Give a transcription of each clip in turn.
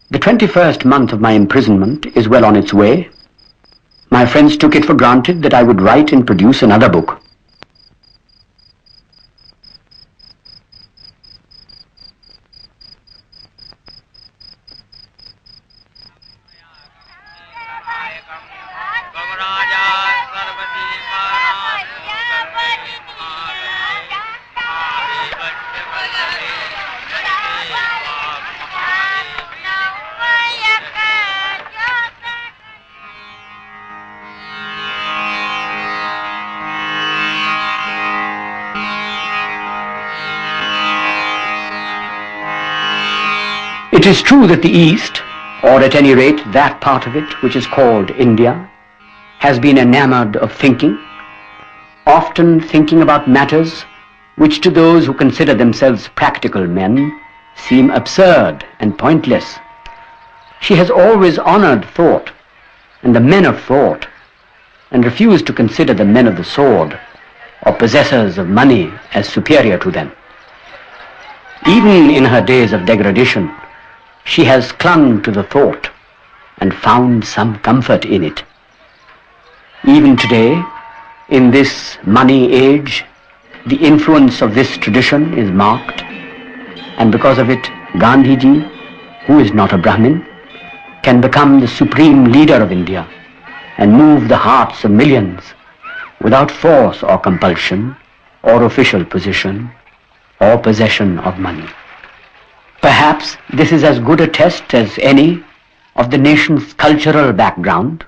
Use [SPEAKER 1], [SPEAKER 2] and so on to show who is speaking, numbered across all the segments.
[SPEAKER 1] The 21st month of my imprisonment is well on its way. My friends took it for granted that I would write and produce another book. It is true that the East, or at any rate that part of it which is called India, has been enamored of thinking, often thinking about matters which to those who consider themselves practical men seem absurd and pointless. She has always honored thought and the men of thought, and refused to consider the men of the sword or possessors of money as superior to them. Even in her days of degradation, she has clung to the thought and found some comfort in it. Even today, in this money age, the influence of this tradition is marked, and because of it, Gandhiji, who is not a Brahmin, can become the supreme leader of India and move the hearts of millions without force or compulsion or official position or possession of money. Perhaps this is as good a test as any of the nation's cultural background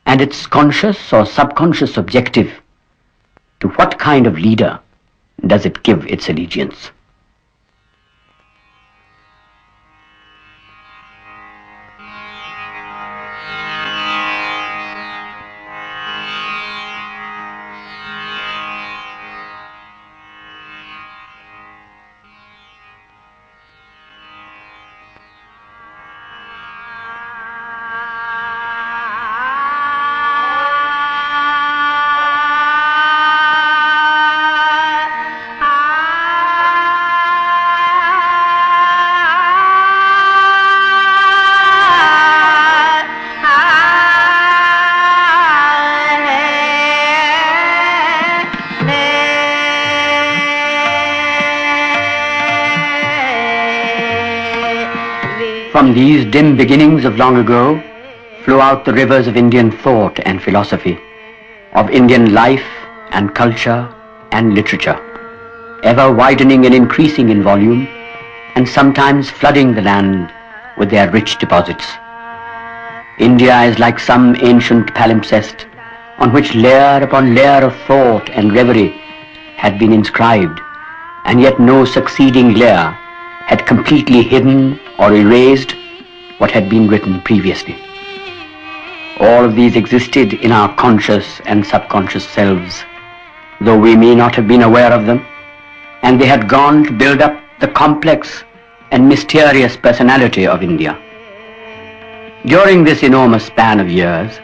[SPEAKER 1] and its conscious or subconscious objective. To what kind of leader does it give its allegiance? From these dim beginnings of long ago flow out the rivers of Indian thought and philosophy, of Indian life and culture and literature, ever widening and increasing in volume, and sometimes flooding the land with their rich deposits. India is like some ancient palimpsest on which layer upon layer of thought and reverie had been inscribed, and yet no succeeding layer had completely hidden or erased what had been written previously. All of these existed in our conscious and subconscious selves, though we may not have been aware of them, and they had gone to build up the complex and mysterious personality of India. During this enormous span of years,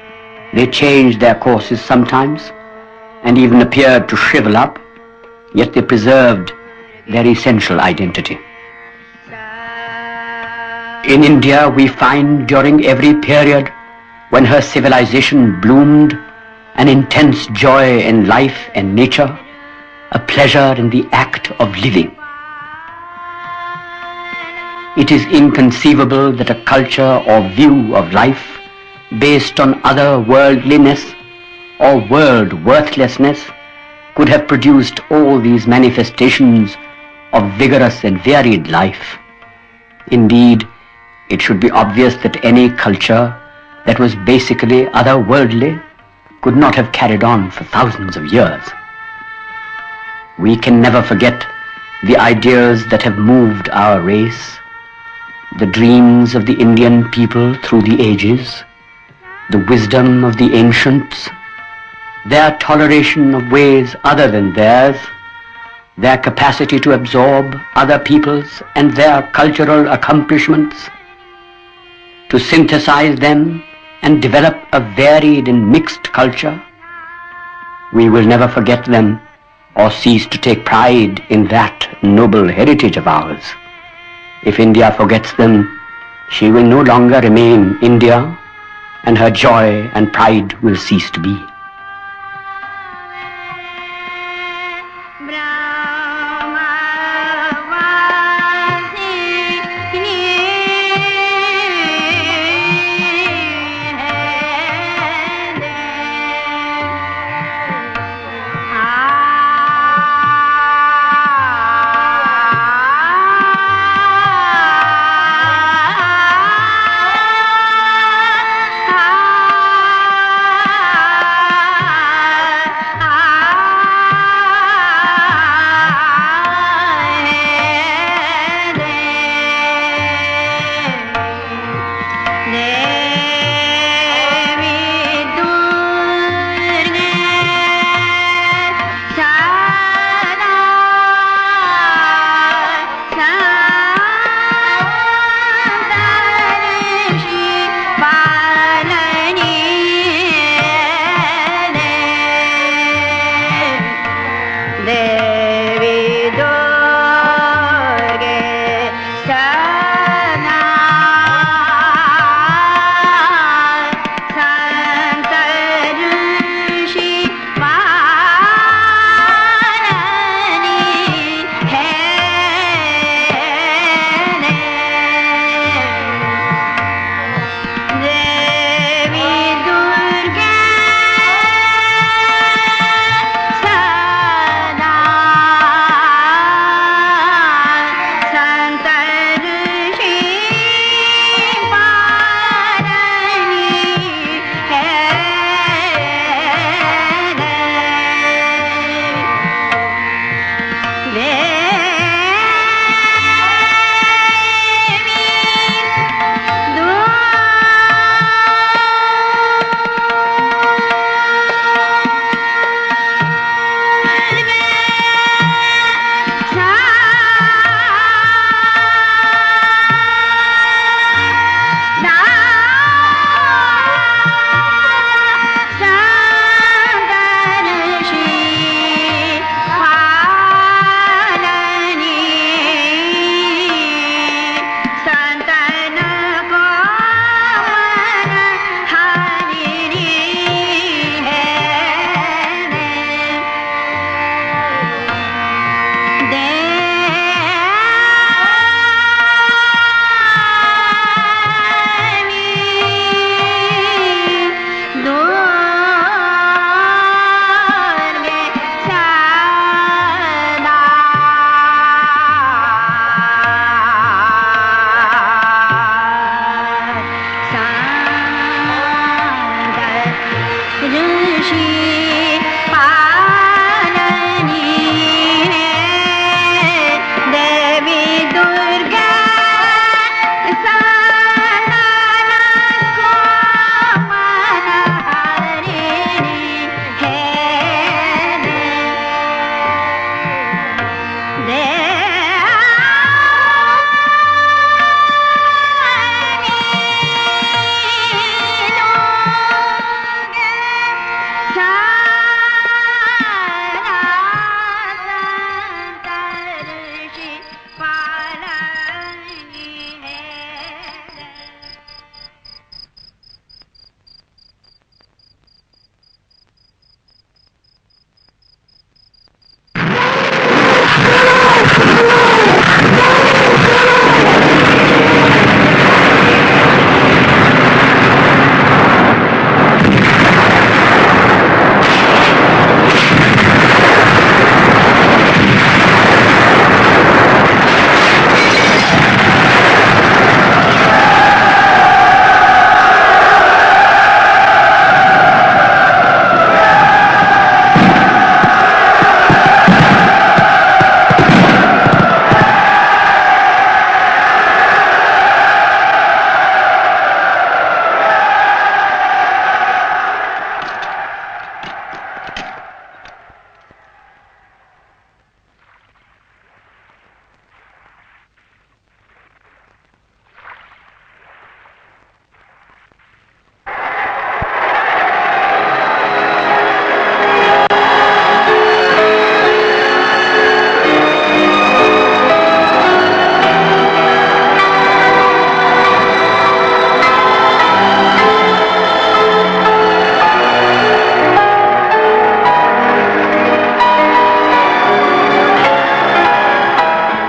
[SPEAKER 1] they changed their courses sometimes, and even appeared to shrivel up, yet they preserved their essential identity. In India, we find during every period when her civilization bloomed an intense joy in life and nature, a pleasure in the act of living. It is inconceivable that a culture or view of life based on other worldliness or world worthlessness could have produced all these manifestations of vigorous and varied life. Indeed, it should be obvious that any culture that was basically otherworldly could not have carried on for thousands of years. We can never forget the ideas that have moved our race, the dreams of the Indian people through the ages, the wisdom of the ancients, their toleration of ways other than theirs, their capacity to absorb other peoples and their cultural accomplishments, to synthesize them and develop a varied and mixed culture. We will never forget them or cease to take pride in that noble heritage of ours. If India forgets them, She will no longer remain India, and her joy and pride will cease to be.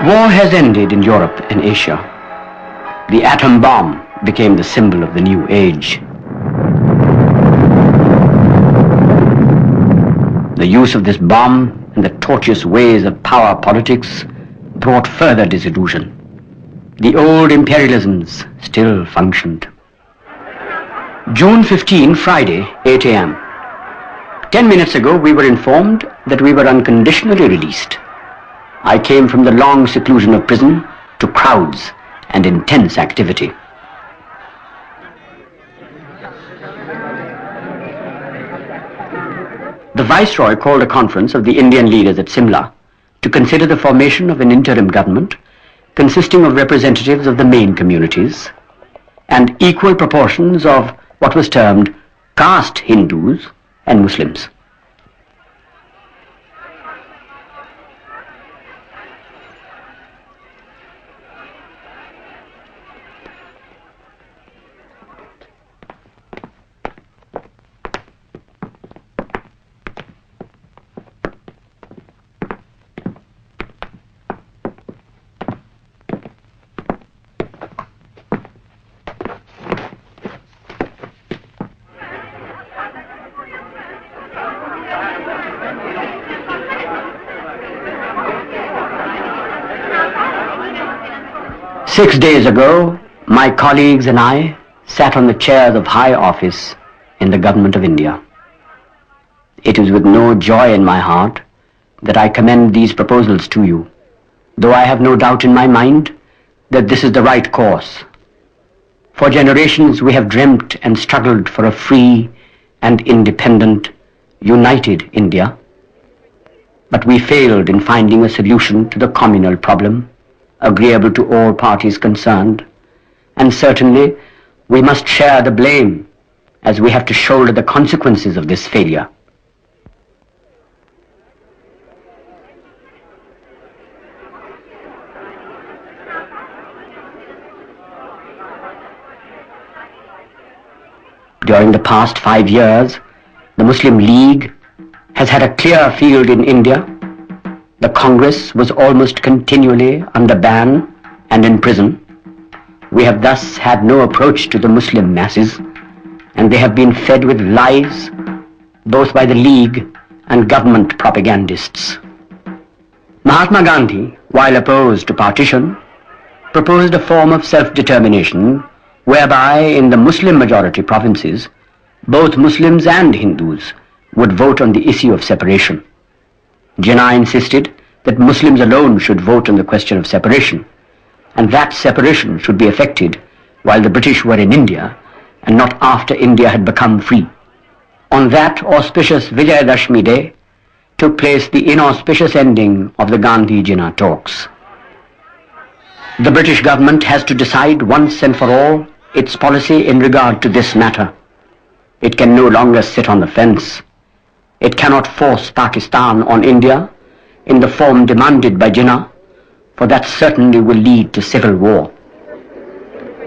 [SPEAKER 1] War has ended in Europe and Asia. The atom bomb became the symbol of the new age. The use of this bomb and the tortuous ways of power politics brought further disillusion. The old imperialisms still functioned. June 15, Friday, 8 a.m. 10 minutes ago, we were informed that we were unconditionally released. I came from the long seclusion of prison to crowds and intense activity. The Viceroy called a conference of the Indian leaders at Simla to consider the formation of an interim government consisting of representatives of the main communities and equal proportions of what was termed caste Hindus and Muslims. Six days ago, my colleagues and I sat on the chairs of high office in the government of India. It is with no joy in my heart that I commend these proposals to you, though I have no doubt in my mind that this is the right course. For generations we have dreamt and struggled for a free and independent, united India, but we failed in finding a solution to the communal problem agreeable to all parties concerned, and certainly we must share the blame as we have to shoulder the consequences of this failure. During the past 5 years, the Muslim League has had a clear field in India. The Congress was almost continually under ban and in prison. We have thus had no approach to the Muslim masses, and they have been fed with lies both by the League and government propagandists. Mahatma Gandhi, while opposed to partition, proposed a form of self-determination whereby in the Muslim majority provinces, both Muslims and Hindus would vote on the issue of separation. Jinnah insisted that Muslims alone should vote on the question of separation, and that separation should be effected while the British were in India and not after India had become free. On that auspicious Vijayadashmi day took place the inauspicious ending of the Gandhi-Jinnah talks. The British government has to decide once and for all its policy in regard to this matter. It can no longer sit on the fence. It cannot force Pakistan on India in the form demanded by Jinnah, for that certainly will lead to civil war.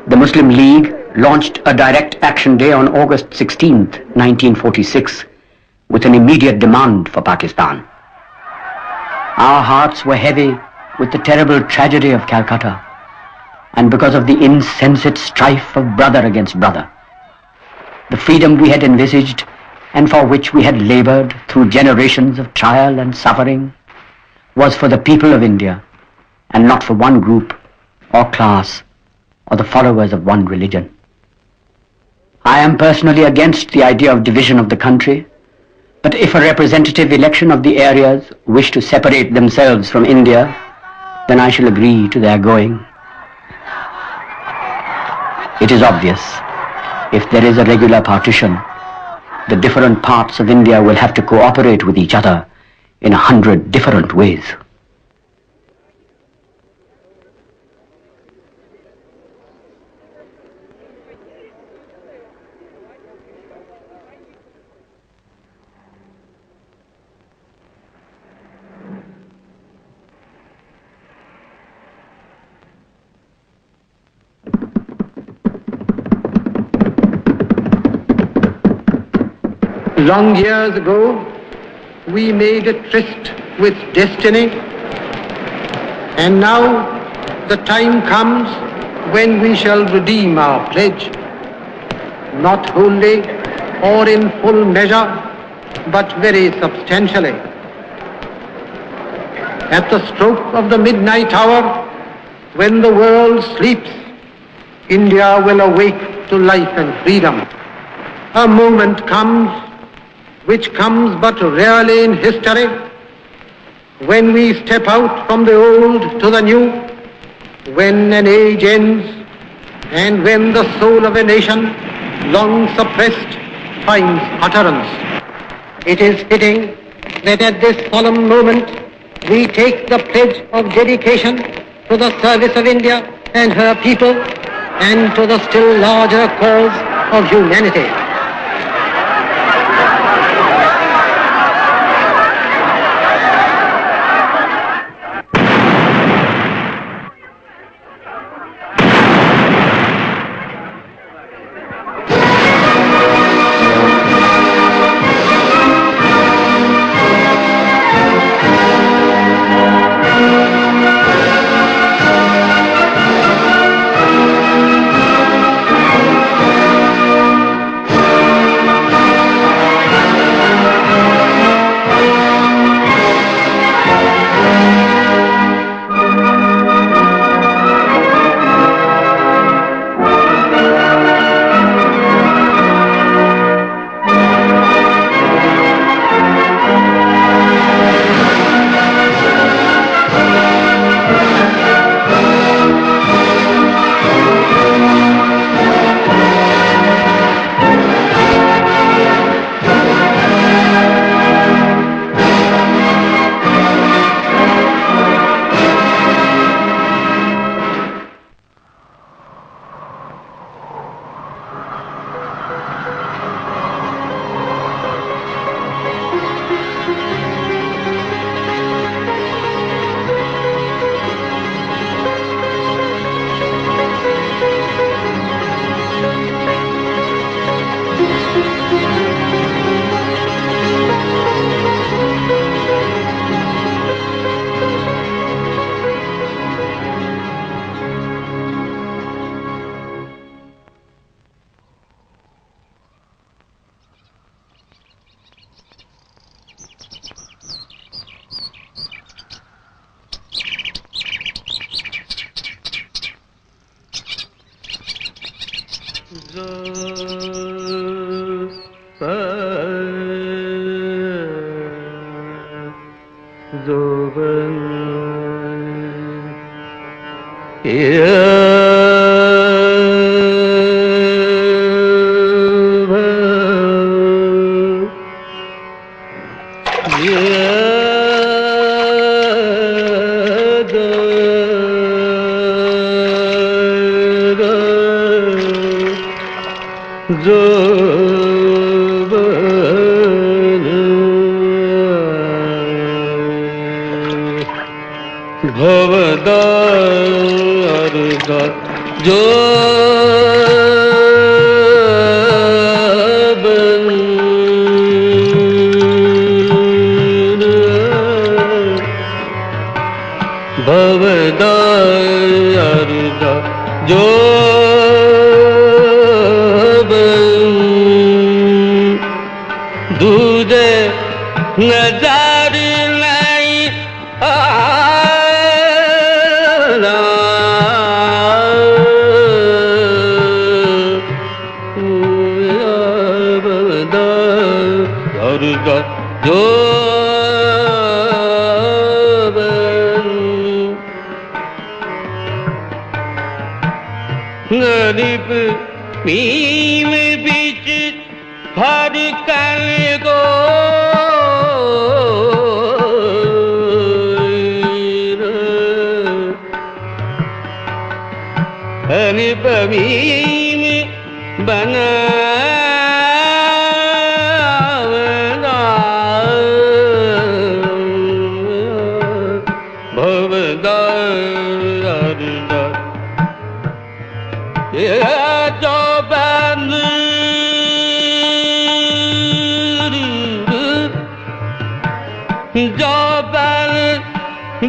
[SPEAKER 1] The Muslim League launched a direct action day on August 16, 1946, with an immediate demand for Pakistan. Our hearts were heavy with the terrible tragedy of Calcutta, and because of the insensate strife of brother against brother. The freedom we had envisaged and for which we had labored through generations of trial and suffering was for the people of India and not for one group or class or the followers of one religion. I am personally against the idea of division of the country, but if a representative election of the areas wish to separate themselves from India, then I shall agree to their going. It is obvious, if there is a regular partition, the different parts of India will have to cooperate with each other in 100 different ways.
[SPEAKER 2] Long years ago, we made a tryst with destiny And now the time comes when we shall redeem our pledge, not wholly or in full measure, but very substantially. At the stroke of the midnight hour, when the world sleeps, India will awake to life and freedom. A moment comes, which comes but rarely in history, when we step out from the old to the new, when an age ends, and when the soul of a nation, long suppressed, finds utterance. It is fitting that at this solemn moment we take the pledge of dedication to the service of India and her people and to the still larger cause of humanity.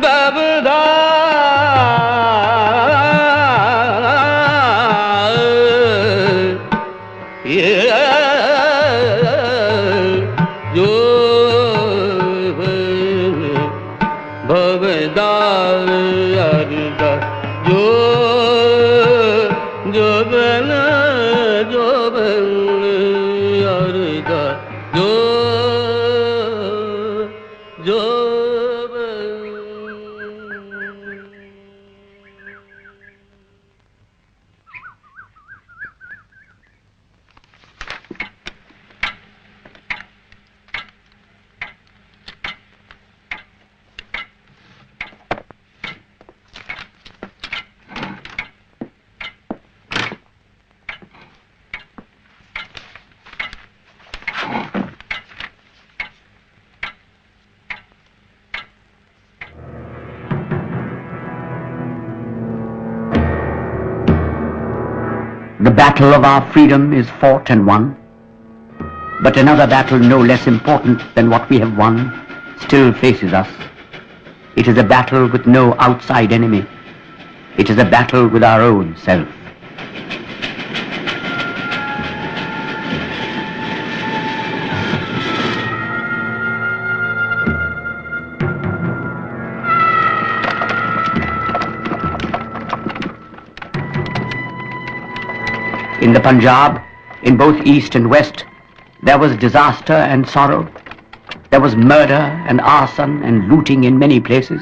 [SPEAKER 3] Baba
[SPEAKER 1] The battle of our freedom is fought and won, but another battle no less important than what we have won still faces us. It is a battle with no outside enemy. It is a battle with our own self. In the Punjab, in both east and west, there was disaster and sorrow. There was murder and arson and looting in many places,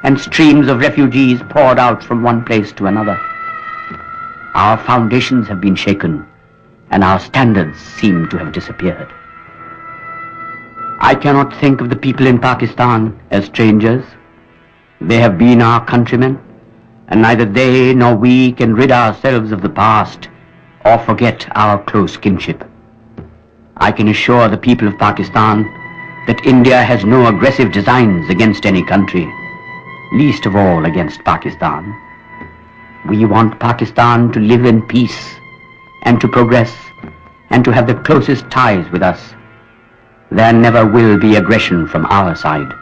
[SPEAKER 1] and streams of refugees poured out from one place to another. Our foundations have been shaken, and our standards seem to have disappeared. I cannot think of the people in Pakistan as strangers. They have been our countrymen, and neither they nor we can rid ourselves of the past or forget our close kinship. I can assure the people of Pakistan that India has no aggressive designs against any country, least of all against Pakistan. We want Pakistan to live in peace and to progress and to have the closest ties with us. There never will be aggression from our side.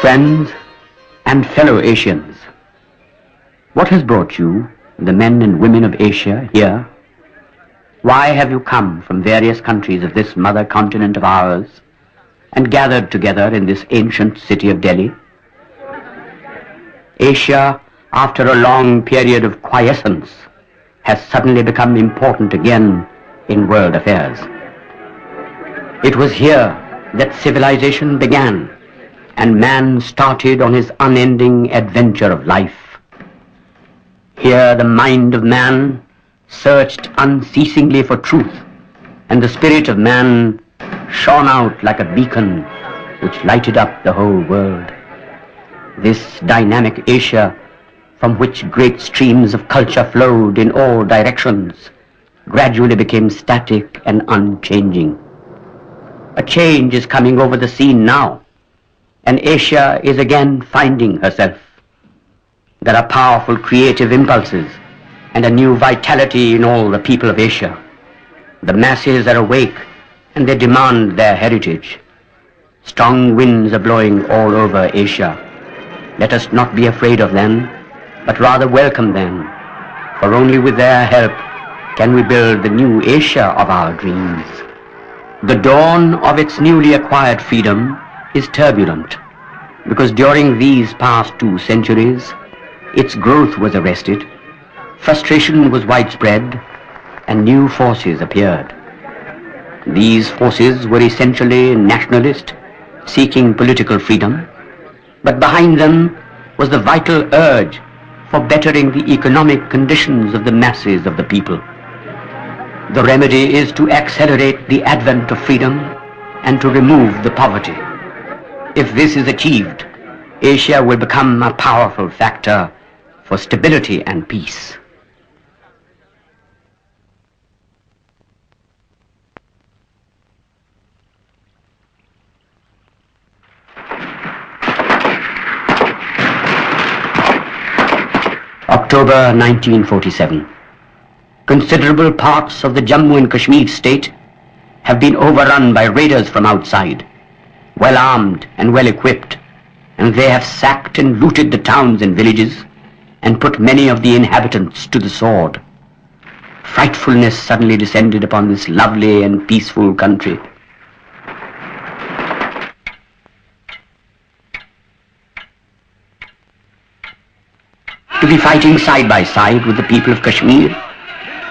[SPEAKER 1] Friends and fellow Asians, what has brought you, the men and women of Asia, here? Why have you come from various countries of this mother continent of ours and gathered together in this ancient city of Delhi? Asia, after a long period of quiescence, has suddenly become important again in world affairs. It was here that civilization began, and man started on his unending adventure of life. Here the mind of man searched unceasingly for truth, and the spirit of man shone out like a beacon which lighted up the whole world. This dynamic Asia, from which great streams of culture flowed in all directions, gradually became static and unchanging. A change is coming over the scene now, and Asia is again finding herself. There are powerful creative impulses and a new vitality in all the people of Asia. The masses are awake and they demand their heritage. Strong winds are blowing all over Asia. Let us not be afraid of them, but rather welcome them, for only with their help can we build the new Asia of our dreams. The dawn of its newly acquired freedom is turbulent, because during these past 2 centuries, its growth was arrested, frustration was widespread, and new forces appeared. These forces were essentially nationalist, seeking political freedom, but behind them was the vital urge for bettering the economic conditions of the masses of the people. The remedy is to accelerate the advent of freedom and to remove the poverty. If this is achieved, Asia will become a powerful factor for stability and peace. October 1947. Considerable parts of the Jammu and Kashmir state have been overrun by raiders from outside, well armed and well equipped, and they have sacked and looted the towns and villages and put many of the inhabitants to the sword. Frightfulness suddenly descended upon this lovely and peaceful country. To be fighting side by side with the people of Kashmir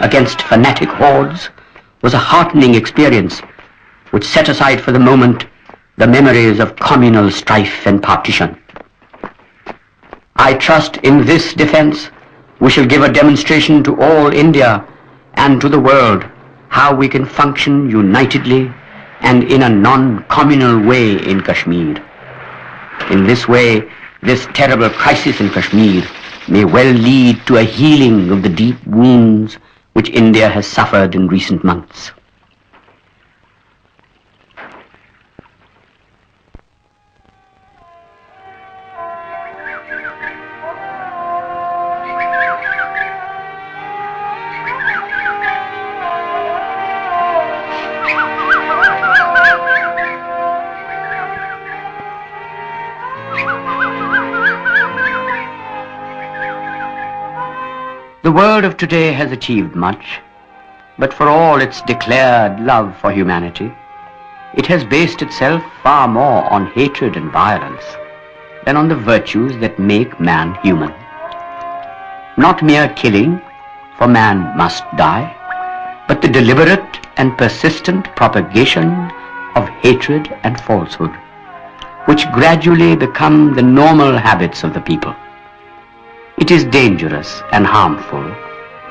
[SPEAKER 1] against fanatic hordes was a heartening experience which set aside for the moment the memories of communal strife and partition. I trust in this defense we shall give a demonstration to all India and to the world how we can function unitedly and in a non-communal way in Kashmir. In this way, this terrible crisis in Kashmir may well lead to a healing of the deep wounds which India has suffered in recent months. The world of today has achieved much, but for all its declared love for humanity, it has based itself far more on hatred and violence than on the virtues that make man human. Not mere killing, for man must die, but the deliberate and persistent propagation of hatred and falsehood, which gradually become the normal habits of the people. It is dangerous and harmful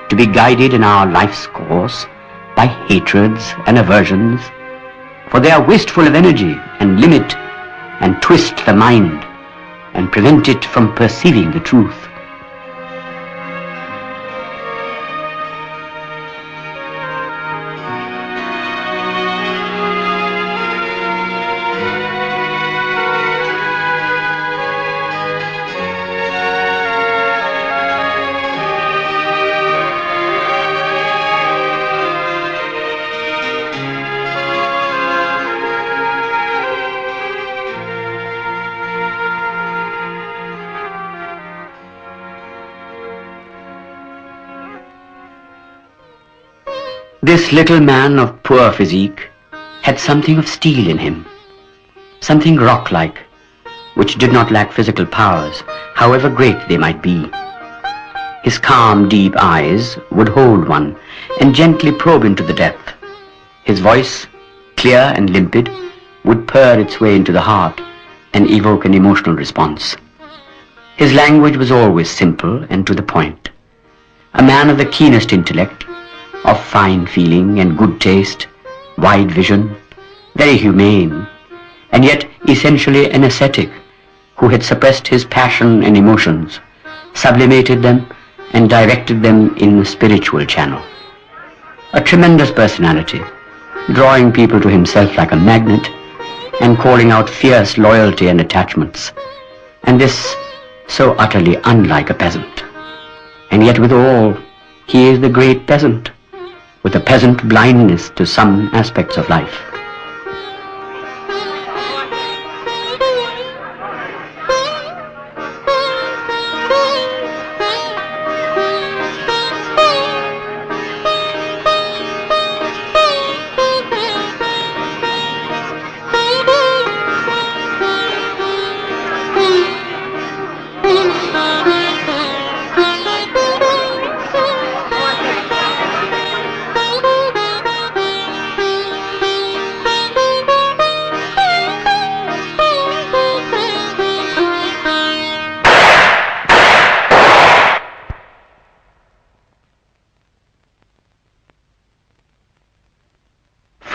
[SPEAKER 1] to be guided in our life's course by hatreds and aversions, for they are wasteful of energy and limit and twist the mind and prevent it from perceiving the truth. This little man of poor physique had something of steel in him, something rock-like, which did not lack physical powers, however great they might be. His calm, deep eyes would hold one and gently probe into the depth. His voice, clear and limpid, would purr its way into the heart and evoke an emotional response. His language was always simple and to the point. A man of the keenest intellect, of fine feeling and good taste, wide vision, very humane, and yet essentially an ascetic who had suppressed his passion and emotions, sublimated them and directed them in the spiritual channel. A tremendous personality, drawing people to himself like a magnet and calling out fierce loyalty and attachments, and this so utterly unlike a peasant. And yet withal, he is the great peasant, with a peasant blindness to some aspects of life.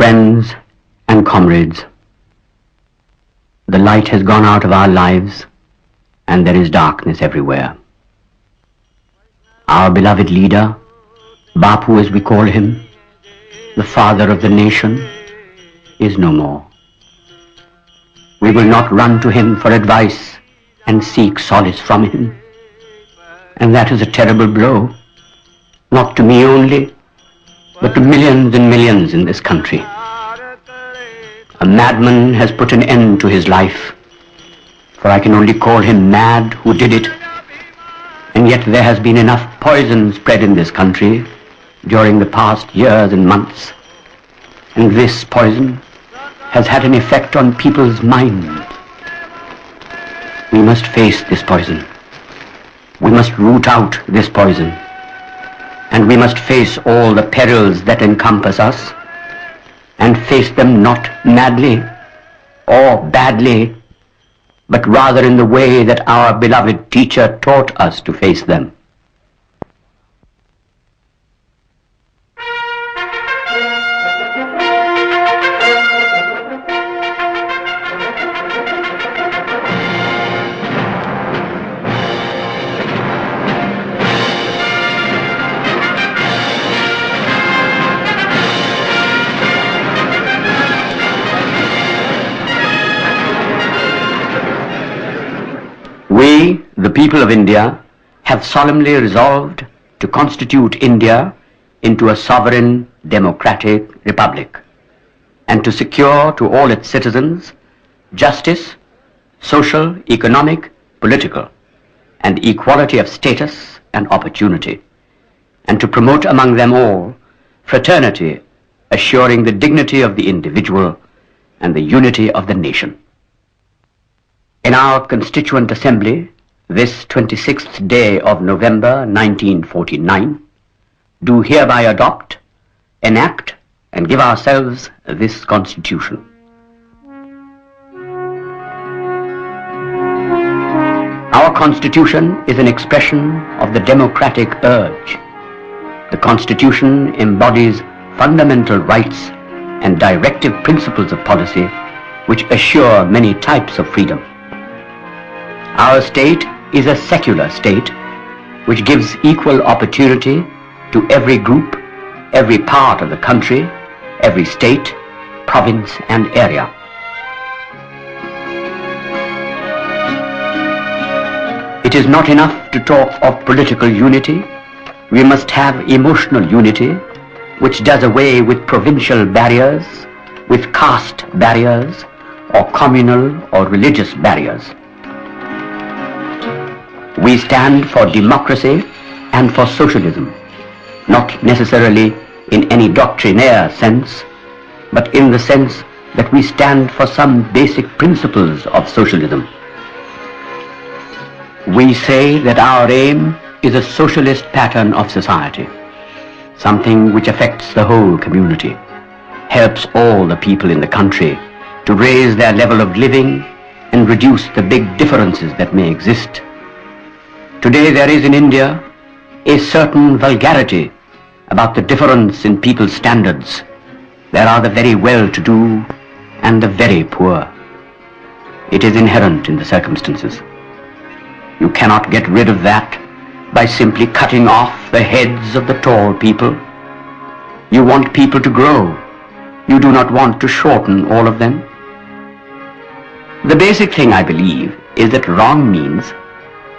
[SPEAKER 1] Friends and comrades, the light has gone out of our lives and there is darkness everywhere. Our beloved leader, Bapu as we call him, the father of the nation, is no more. We will not run to him for advice and seek solace from him. And that is a terrible blow, not to me only, but to millions and millions in this country. A madman has put an end to his life, for I can only call him mad who did it, and yet there has been enough poison spread in this country during the past years and months, and this poison has had an effect on people's minds. We must face this poison. We must root out this poison, and we must face all the perils that encompass us, and face them not madly or badly, but rather in the way that our beloved teacher taught us to face them. We, the people of India, have solemnly resolved to constitute India into a sovereign democratic republic and to secure to all its citizens justice, social, economic, political, and equality of status and opportunity, and to promote among them all fraternity, assuring the dignity of the individual and the unity of the nation. In our Constituent Assembly, this 26th day of November 1949, do hereby adopt, enact, and give ourselves this Constitution. Our Constitution is an expression of the democratic urge. The Constitution embodies fundamental rights and directive principles of policy which assure many types of freedom. Our state is a secular state which gives equal opportunity to every group, every part of the country, every state, province, and area. It is not enough to talk of political unity. We must have emotional unity, which does away with provincial barriers, with caste barriers, or communal or religious barriers. We stand for democracy and for socialism, not necessarily in any doctrinaire sense, but in the sense that we stand for some basic principles of socialism. We say that our aim is a socialist pattern of society, something which affects the whole community, helps all the people in the country to raise their level of living and reduce the big differences that may exist. Today there is in India a certain vulgarity about the difference in people's standards. There are the very well-to-do and the very poor. It is inherent in the circumstances. You cannot get rid of that by simply cutting off the heads of the tall people. You want people to grow. You do not want to shorten all of them. The basic thing, I believe, is that wrong means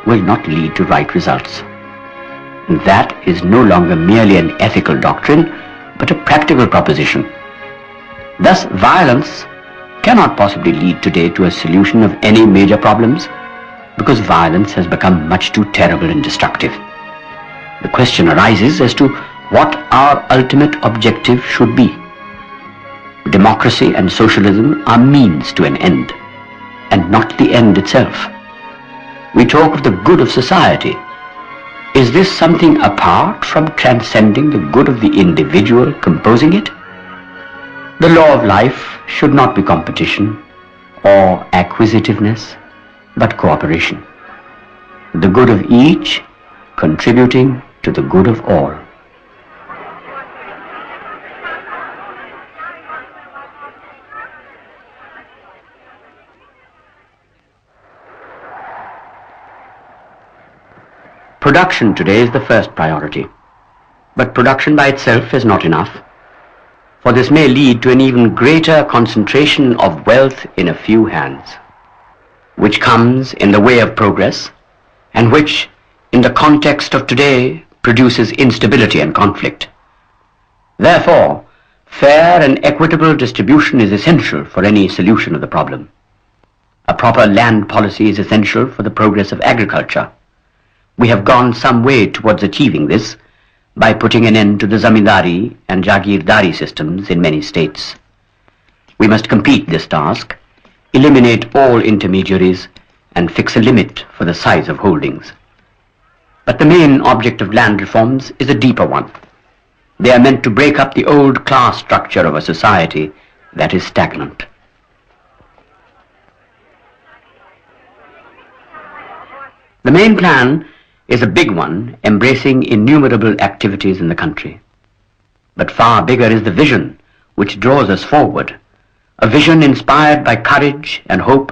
[SPEAKER 1] will not lead to right results. And that is no longer merely an ethical doctrine, but a practical proposition. Thus, violence cannot possibly lead today to a solution of any major problems, because violence has become much too terrible and destructive. The question arises as to what our ultimate objective should be. Democracy and socialism are means to an end, and not the end itself. We talk of the good of society. Is this something apart from transcending the good of the individual composing it? The law of life should not be competition or acquisitiveness, but cooperation. The good of each contributing to the good of all. Production today is the first priority. But production by itself is not enough, for this may lead to an even greater concentration of wealth in a few hands, which comes in the way of progress, and which, in the context of today, produces instability and conflict. Therefore, fair and equitable distribution is essential for any solution of the problem. A proper land policy is essential for the progress of agriculture. We have gone some way towards achieving this by putting an end to the zamindari and jagirdari systems in many states. We must complete this task, eliminate all intermediaries, and fix a limit for the size of holdings. But the main object of land reforms is a deeper one. They are meant to break up the old class structure of a society that is stagnant. The main plan is a big one, embracing innumerable activities in the country. But far bigger is the vision which draws us forward, a vision inspired by courage and hope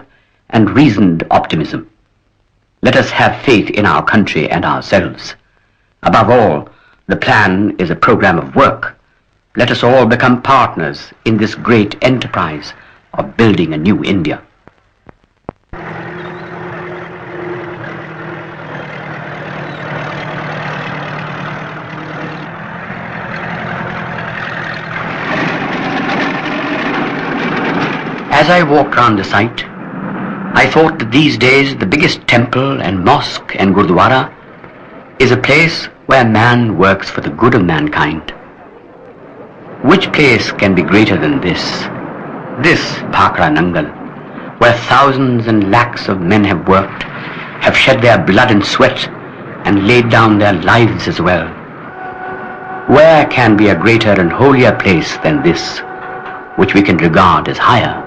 [SPEAKER 1] and reasoned optimism. Let us have faith in our country and ourselves. Above all, the plan is a program of work. Let us all become partners in this great enterprise of building a new India. As I walked round the site, I thought that these days the biggest temple and mosque and gurdwara is a place where man works for the good of mankind. Which place can be greater than this? This Bhakra Nangal, where thousands and lakhs of men have worked, have shed their blood and sweat, and laid down their lives as well. Where can be a greater and holier place than this, which we can regard as higher?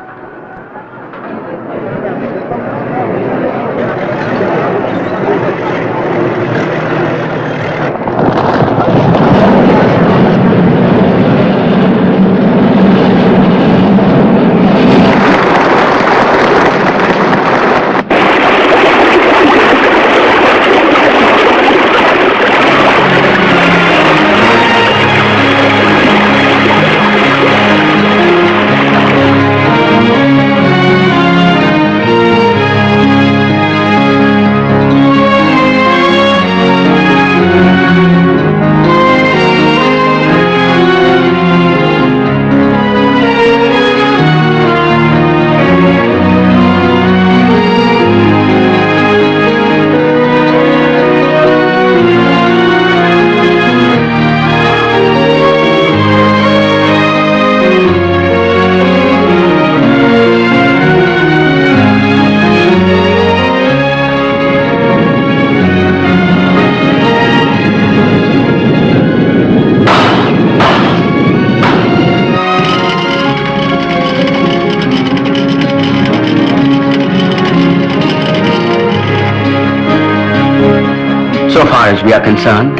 [SPEAKER 1] So far as we are concerned,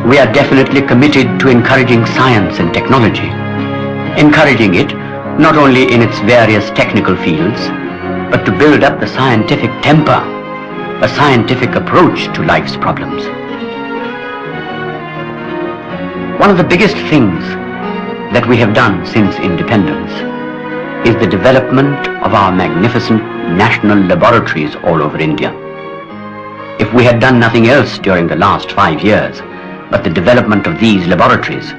[SPEAKER 1] we are definitely committed to encouraging science and technology, encouraging it not only in its various technical fields, but to build up the scientific temper, a scientific approach to life's problems. One of the biggest things that we have done since independence is the development of our magnificent national laboratories all over India. If we had done nothing else during the last 5 years but the development of these laboratories,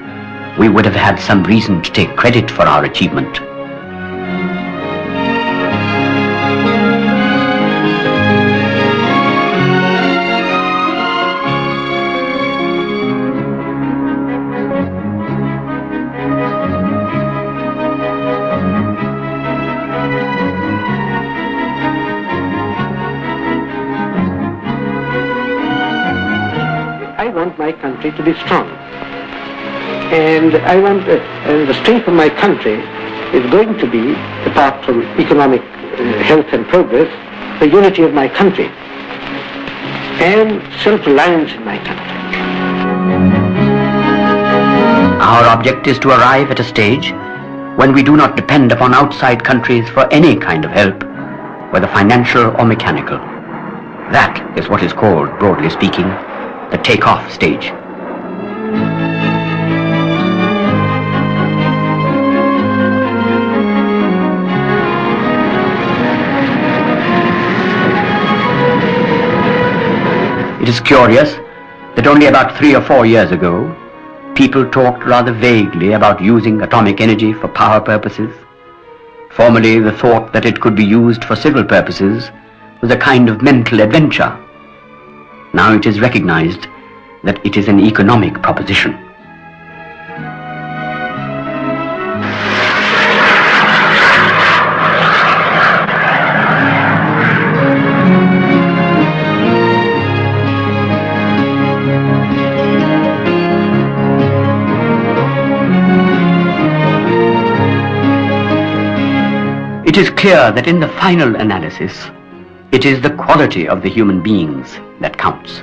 [SPEAKER 1] we would have had some reason to take credit for our achievement.
[SPEAKER 2] I want my country to be strong. And I want the strength of my country is going to be, apart from economic health and progress, the unity of my country and self-reliance in my country.
[SPEAKER 1] Our object is to arrive at a stage when we do not depend upon outside countries for any kind of help, whether financial or mechanical. That is what is called, broadly speaking, the take-off stage. It is curious that only about 3 or 4 years ago, people talked rather vaguely about using atomic energy for power purposes. Formerly, the thought that it could be used for civil purposes was a kind of mental adventure. Now it is recognized that it is an economic proposition. It is clear that in the final analysis, it is the quality of the human beings that counts.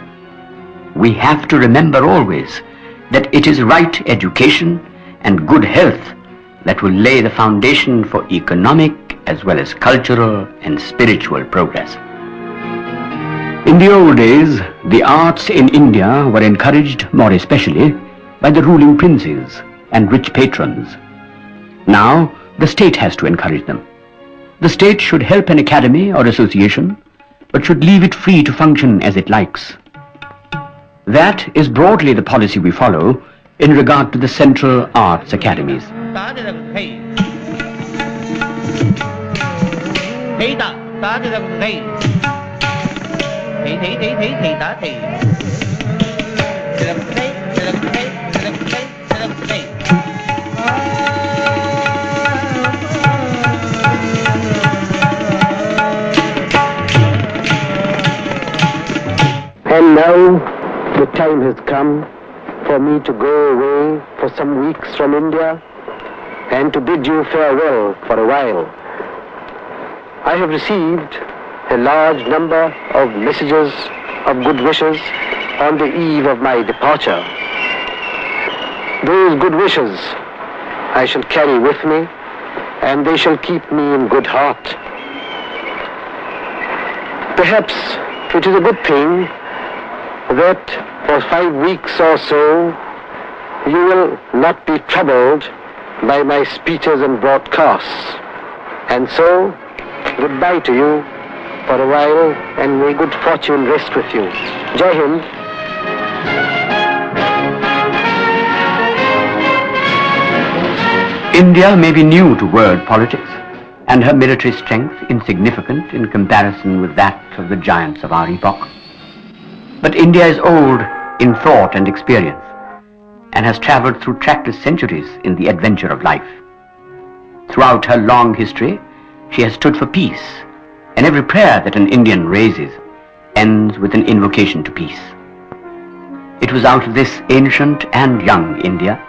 [SPEAKER 1] We have to remember always that it is right education and good health that will lay the foundation for economic as well as cultural and spiritual progress. In the old days, the arts in India were encouraged more especially by the ruling princes and rich patrons. Now, the state has to encourage them. The state should help an academy or association, but should leave it free to function as it likes. That is broadly the policy we follow in regard to the Central Arts Academies.
[SPEAKER 2] And now the time has come for me to go away for some weeks from India and to bid you farewell for a while. I have received a large number of messages of good wishes on the eve of my departure. Those good wishes I shall carry with me, and they shall keep me in good heart. Perhaps it is a good thing that for 5 weeks or so you will not be troubled by my speeches and broadcasts. And so, goodbye to you for a while, and may good fortune rest with you. Jai Hind.
[SPEAKER 1] India may be new to world politics, and her military strength insignificant in comparison with that of the giants of our epoch. But India is old in thought and experience, and has traveled through trackless centuries in the adventure of life. Throughout her long history, she has stood for peace, and every prayer that an Indian raises ends with an invocation to peace. It was out of this ancient and young India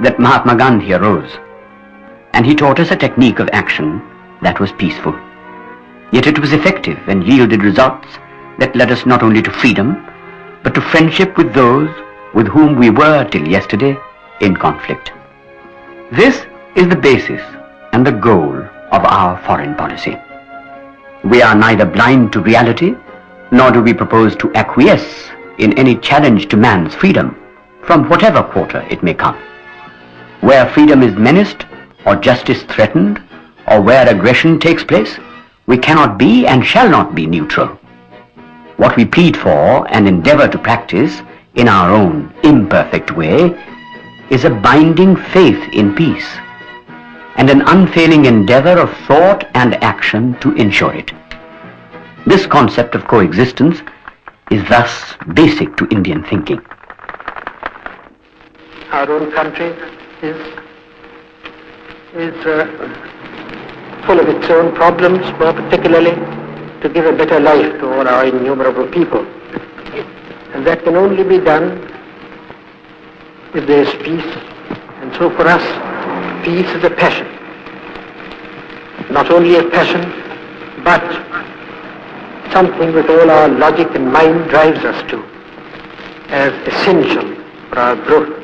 [SPEAKER 1] that Mahatma Gandhi arose, and he taught us a technique of action that was peaceful. Yet it was effective and yielded results that led us not only to freedom, but to friendship with those with whom we were till yesterday in conflict. This is the basis and the goal of our foreign policy. We are neither blind to reality, nor do we propose to acquiesce in any challenge to man's freedom, from whatever quarter it may come. Where freedom is menaced, or justice threatened, or where aggression takes place, we cannot be and shall not be neutral. What we plead for and endeavor to practice in our own imperfect way is a binding faith in peace and an unfailing endeavor of thought and action to ensure it. This concept of coexistence is thus basic to Indian thinking.
[SPEAKER 2] Our own country is full of its own problems, more particularly to give a better life to all our innumerable people. And that can only be done if there is peace. And so for us, peace is a passion. Not only a passion, but something that all our logic and mind drives us to as essential for our growth.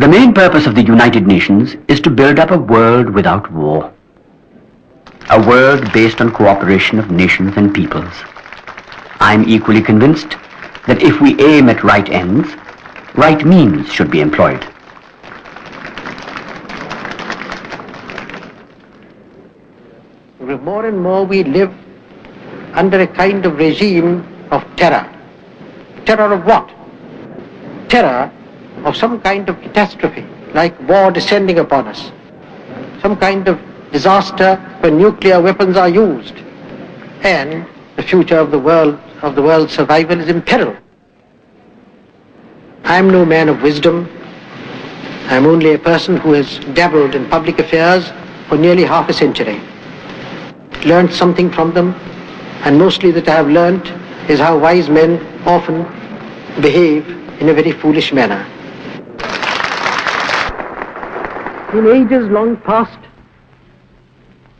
[SPEAKER 1] The main purpose of the United Nations is to build up a world without war. A world based on cooperation of nations and peoples. I'm equally convinced that if we aim at right ends, right means should be employed.
[SPEAKER 2] More and more we live under a kind of regime of terror. Terror of what? Terror of some kind of catastrophe, like war descending upon us, some kind of disaster when nuclear weapons are used, and the future of the world's survival is in peril. I am no man of wisdom. I am only a person who has dabbled in public affairs for nearly half a century. Learned something from them, and mostly that I have learnt is how wise men often behave in a very foolish manner. In ages long past,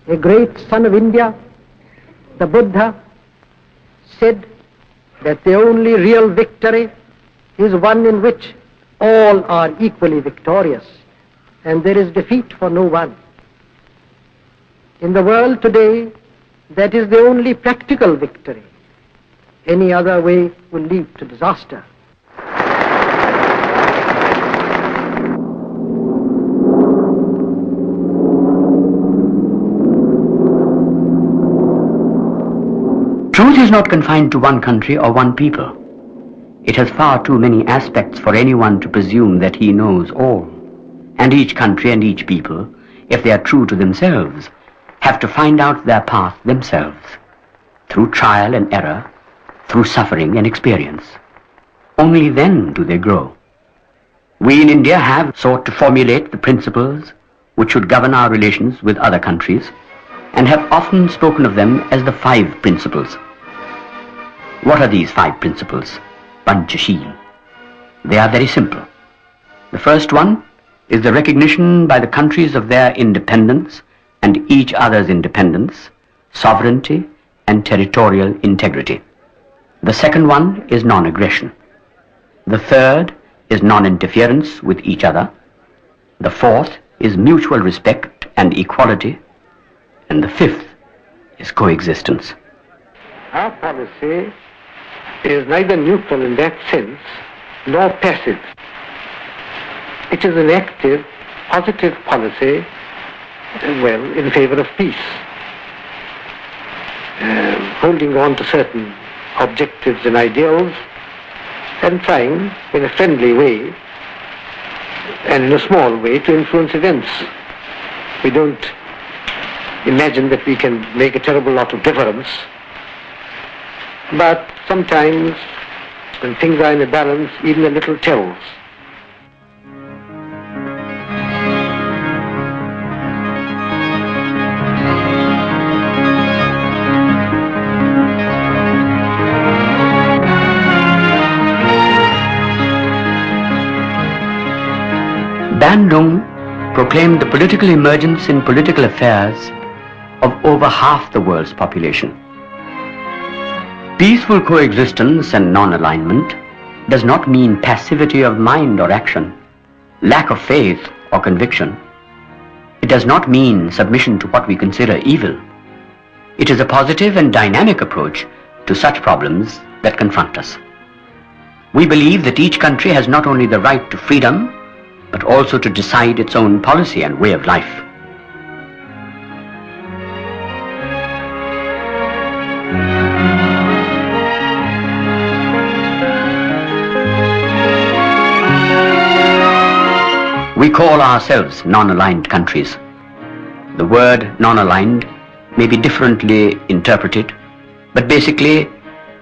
[SPEAKER 2] a great son of India, the Buddha, said that the only real victory is one in which all are equally victorious, and there is defeat for no one. In the world today, that is the only practical victory. Any other way will lead to disaster.
[SPEAKER 1] Truth is not confined to one country or one people. It has far too many aspects for anyone to presume that he knows all. And each country and each people, if they are true to themselves, have to find out their path themselves, through trial and error, through suffering and experience. Only then do they grow. We in India have sought to formulate the principles which should govern our relations with other countries, and have often spoken of them as the 5 principles. What are these 5 principles? Panchasheel. They are very simple. The first one is the recognition by the countries of their independence and each other's independence, sovereignty, and territorial integrity. The second one is non-aggression. The third is non-interference with each other. The fourth is mutual respect and equality. And the fifth is coexistence.
[SPEAKER 2] Our policy is neither neutral in that sense, nor passive. It is an active, positive policy, in favor of peace, holding on to certain objectives and ideals, and trying in a friendly way and in a small way to influence events. We don't imagine that we can make a terrible lot of difference, but sometimes when things are in a balance, even a little tells.
[SPEAKER 1] Bandung proclaimed the political emergence in political affairs of over half the world's population. Peaceful coexistence and non-alignment does not mean passivity of mind or action, lack of faith or conviction. It does not mean submission to what we consider evil. It is a positive and dynamic approach to such problems that confront us. We believe that each country has not only the right to freedom, but also to decide its own policy and way of life. We call ourselves non-aligned countries. The word non-aligned may be differently interpreted, but basically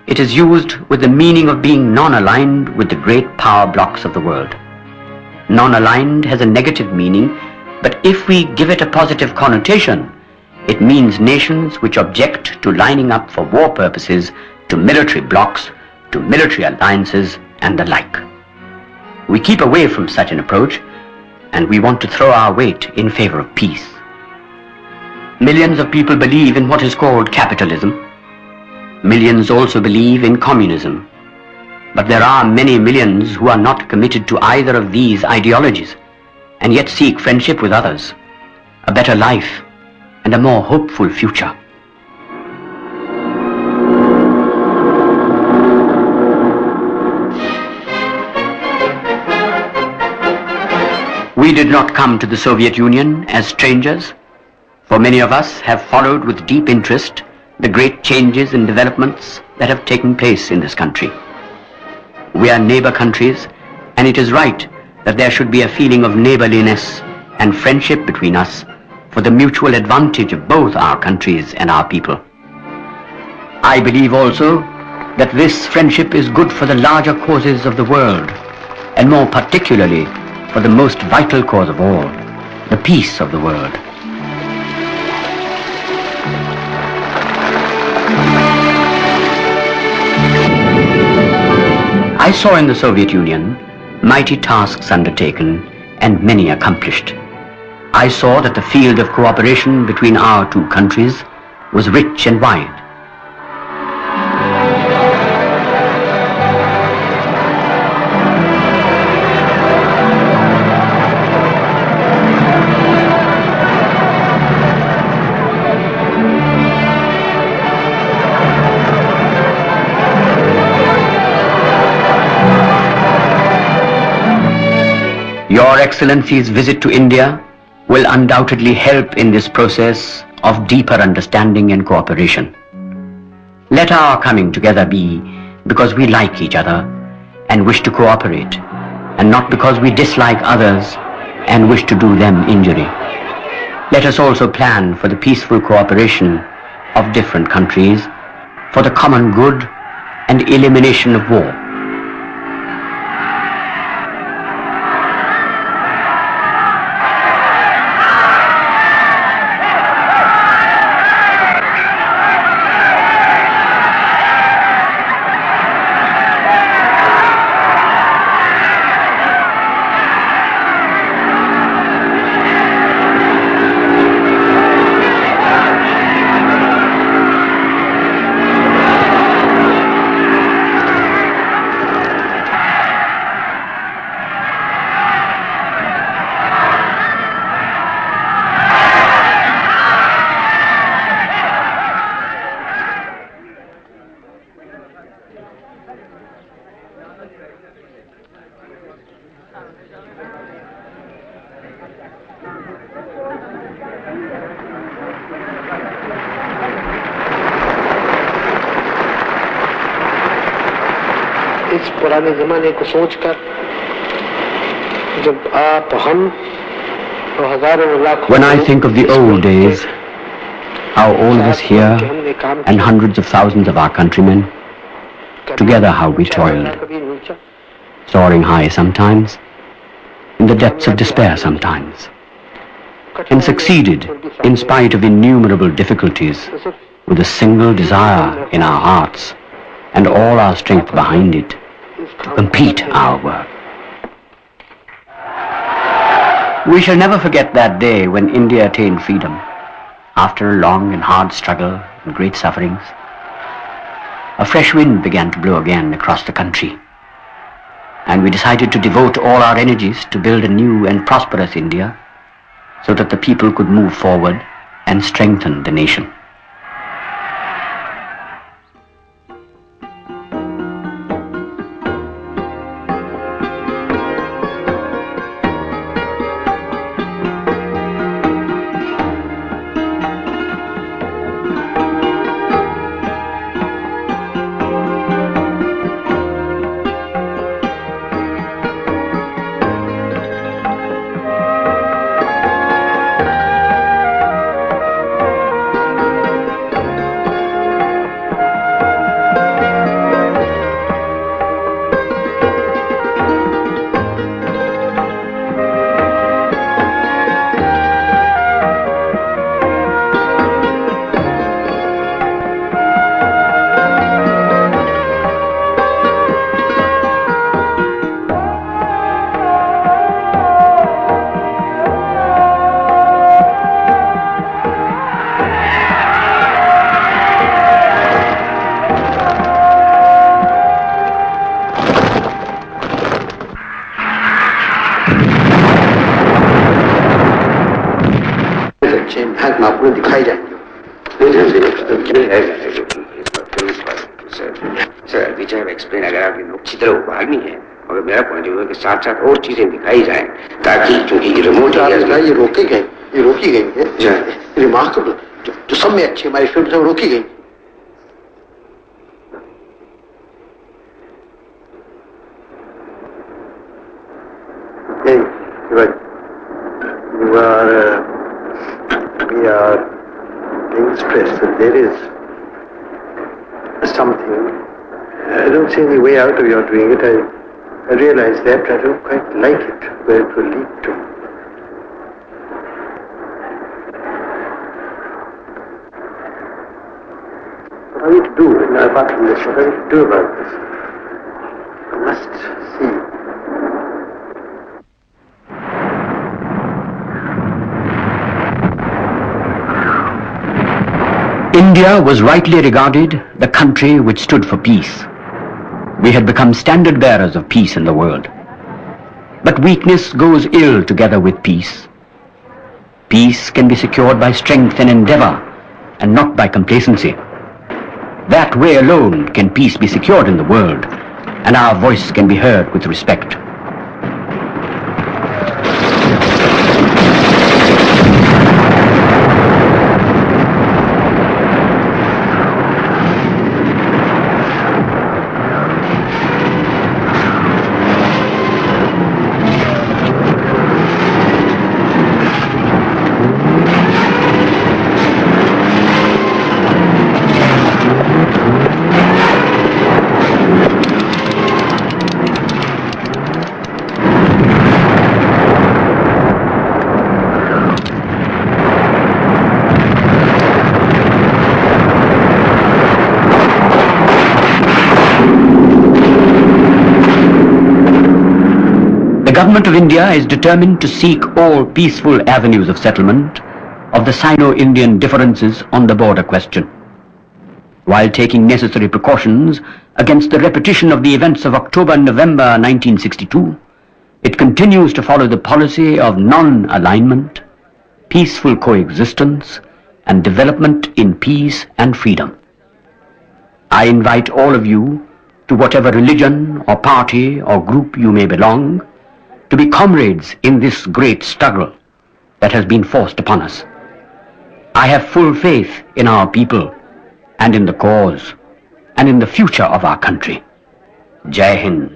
[SPEAKER 1] it is used with the meaning of being non-aligned with the great power blocks of the world. Non-aligned has a negative meaning, but if we give it a positive connotation, it means nations which object to lining up for war purposes to military blocs, to military alliances, and the like. We keep away from such an approach, and we want to throw our weight in favor of peace. Millions of people believe in what is called capitalism. Millions also believe in communism. But there are many millions who are not committed to either of these ideologies. and yet seek friendship with others, a better life, and a more hopeful future. We did not come to the Soviet Union as strangers, for many of us have followed with deep interest the great changes and developments that have taken place in this country. We are neighbor countries, and it is right that there should be a feeling of neighborliness and friendship between us for the mutual advantage of both our countries and our people. I believe also that this friendship is good for the larger causes of the world, and more particularly for the most vital cause of all, the peace of the world. I saw in the Soviet Union mighty tasks undertaken and many accomplished. I saw that the field of cooperation between our two countries was rich and wide. Your Excellency's visit to India will undoubtedly help in this process of deeper understanding and cooperation. Let our coming together be because we like each other and wish to cooperate, and not because we dislike others and wish to do them injury. Let us also plan for the peaceful cooperation of different countries for the common good and elimination of war.
[SPEAKER 2] इस पुराने जमाने को सोचकर जब आप हम और हजारों लाखों
[SPEAKER 1] When I think of the old days, how all of us here and hundreds of thousands of our countrymen, together how we toiled, soaring high sometimes, in the depths of despair sometimes, and succeeded in spite of innumerable difficulties with a single desire in our hearts and all our strength behind it to complete our work. We shall never forget that day when India attained freedom after a long and hard struggle and great sufferings. A fresh wind began to blow again across the country, and we decided to devote all our energies to build a new and prosperous India so that the people could move forward and strengthen the nation.
[SPEAKER 2] महात्मा पूरे दिखाई जाएंगे।
[SPEAKER 3] Sir which have explain, अगर आपकी लोग अच्छी तरह उभारनी है, और मेरा पॉइंट है कि साथ साथ और चीजें दिखाई जाएं, ताकि क्योंकि रिमोट
[SPEAKER 2] ये रोकी गई है रिमार्केबल, जो सब में अच्छी हमारी फिल्म सब रोकी गई। We are being stressed that there is something. I don't see any way out of your doing it. I realize that. I don't quite like it, where it will lead to. What are we to do? Now, apart from this, what are we to do about this? I must see.
[SPEAKER 1] India was rightly regarded the country which stood for peace. We had become standard bearers of peace in the world. But weakness goes ill together with peace. Peace can be secured by strength and endeavor, and not by complacency. That way alone can peace be secured in the world, and our voice can be heard with respect. The government of India is determined to seek all peaceful avenues of settlement of the Sino-Indian differences on the border question, while taking necessary precautions against the repetition of the events of October-November 1962. It continues to follow the policy of non-alignment, peaceful coexistence, and development in peace and freedom. I invite all of you, to whatever religion or party or group you may belong, to be comrades in this great struggle that has been forced upon us. I have full faith in our people and in the cause and in the future of our country. Jai Hind.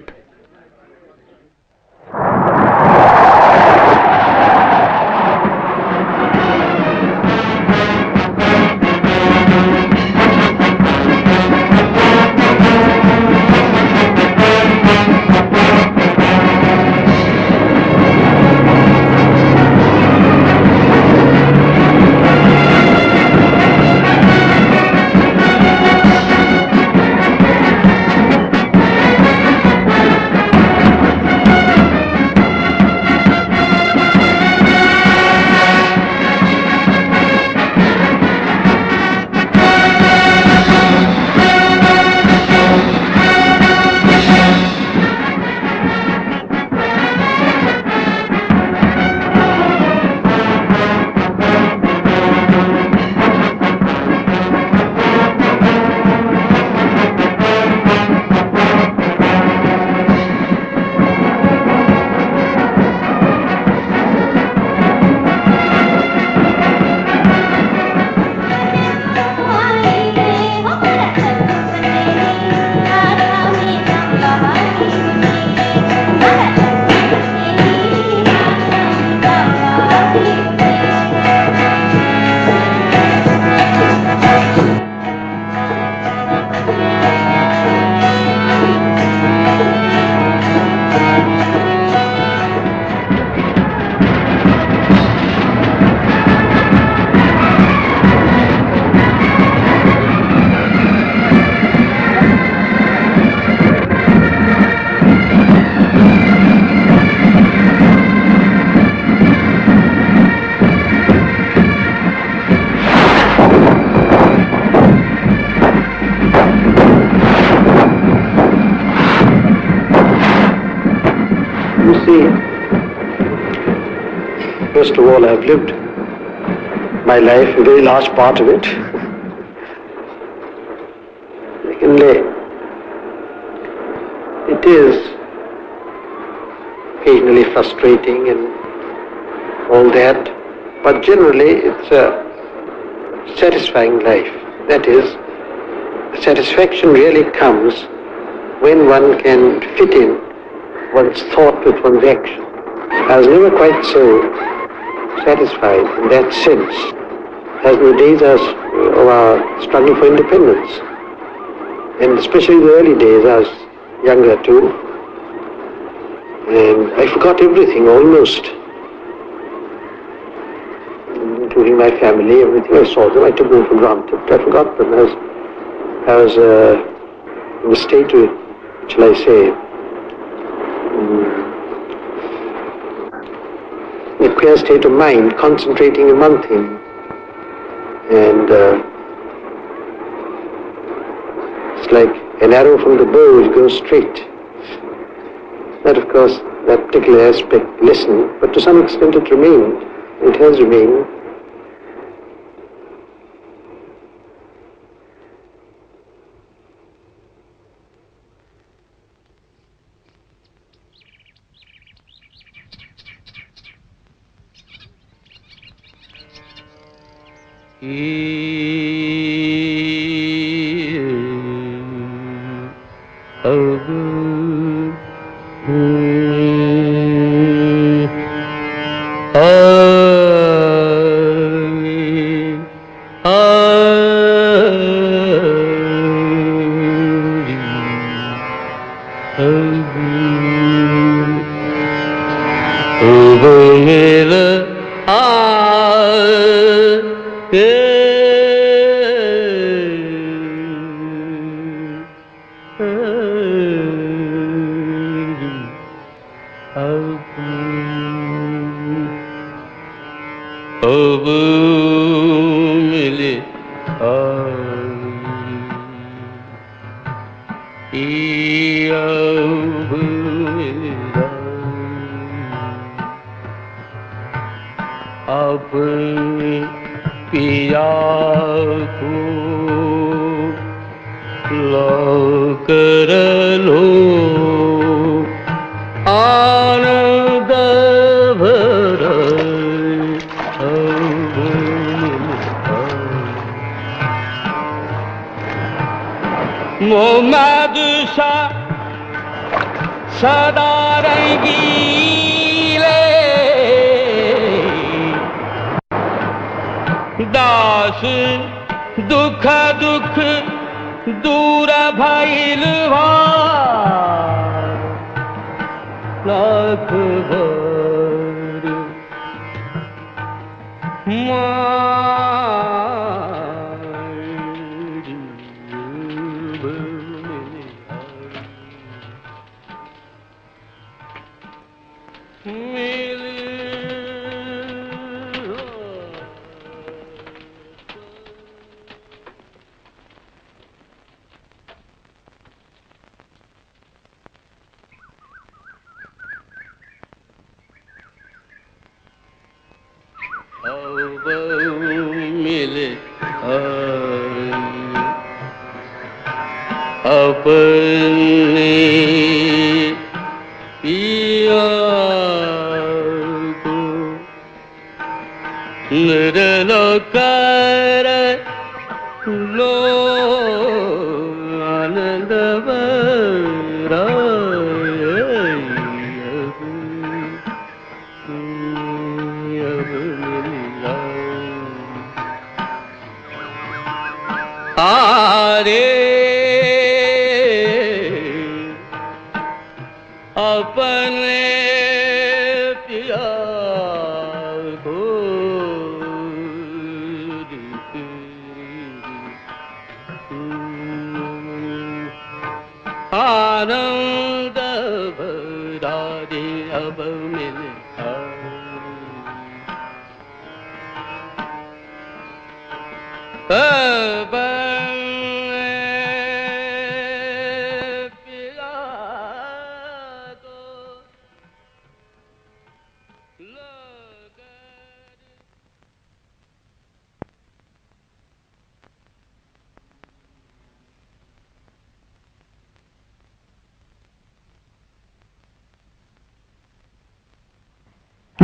[SPEAKER 2] First of all, I've lived my life, a very large part of it. Secondly, it is occasionally frustrating and all that, but generally it's a satisfying life. That is, satisfaction really comes when one can fit in one's thought with one's action. I was never quite so satisfied in that sense as in the days of our struggle for independence. And especially in the early days, I was younger too, and I forgot everything almost, including my family, everything. I saw them, I took them for granted, I forgot them. I was in a state of, shall I say, a queer state of mind, concentrating on one thing. And it's like an arrow from the bow, it goes straight. That, of course, that particular aspect lessened, but to some extent it remained. It has remained.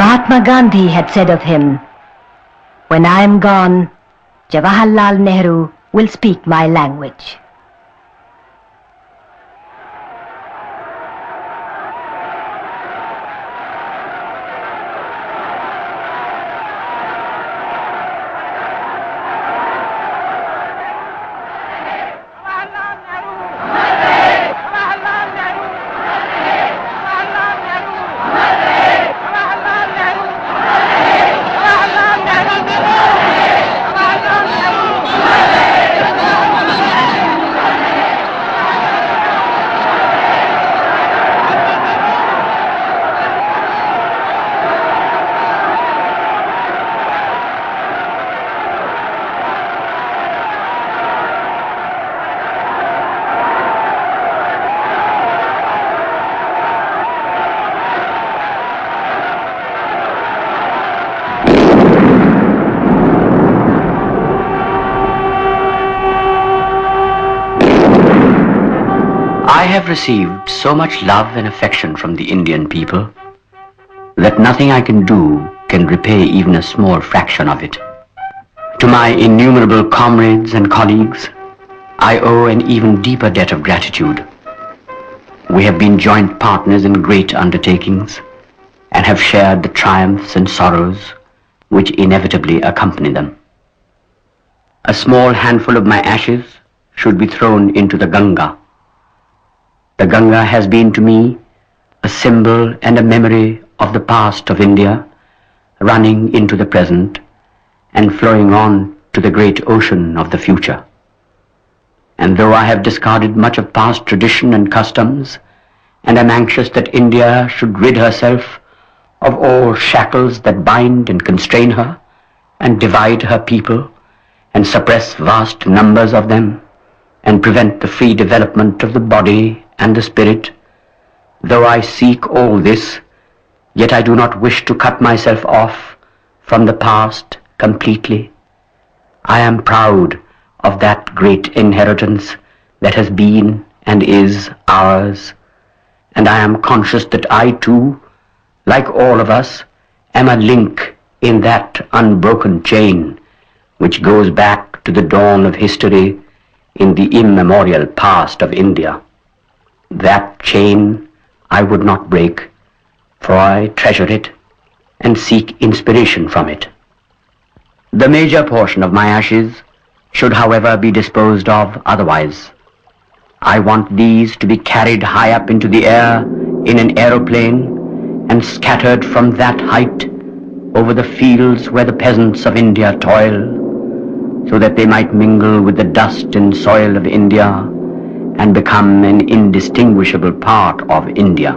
[SPEAKER 4] Mahatma Gandhi had said of him, "When I am gone, Jawaharlal Nehru will speak my language."
[SPEAKER 1] I have received so much love and affection from the Indian people that nothing I can do can repay even a small fraction of it. To my innumerable comrades and colleagues, I owe an even deeper debt of gratitude. We have been joint partners in great undertakings and have shared the triumphs and sorrows which inevitably accompany them. A small handful of my ashes should be thrown into the Ganga. The Ganga has been to me a symbol and a memory of the past of India, running into the present and flowing on to the great ocean of the future. And though I have discarded much of past tradition and customs, and am anxious that India should rid herself of all shackles that bind and constrain her, and divide her people, and suppress vast numbers of them, and prevent the free development of the body and the spirit, though I seek all this, yet I do not wish to cut myself off from the past completely. I am proud of that great inheritance that has been and is ours, and I am conscious that I too, like all of us, am a link in that unbroken chain which goes back to the dawn of history in the immemorial past of India. That chain I would not break, for I treasure it and seek inspiration from it. The major portion of my ashes should, however, be disposed of otherwise. I want these to be carried high up into the air in an aeroplane and scattered from that height over the fields where the peasants of India toil, so that they might mingle with the dust and soil of India and become an indistinguishable part of India.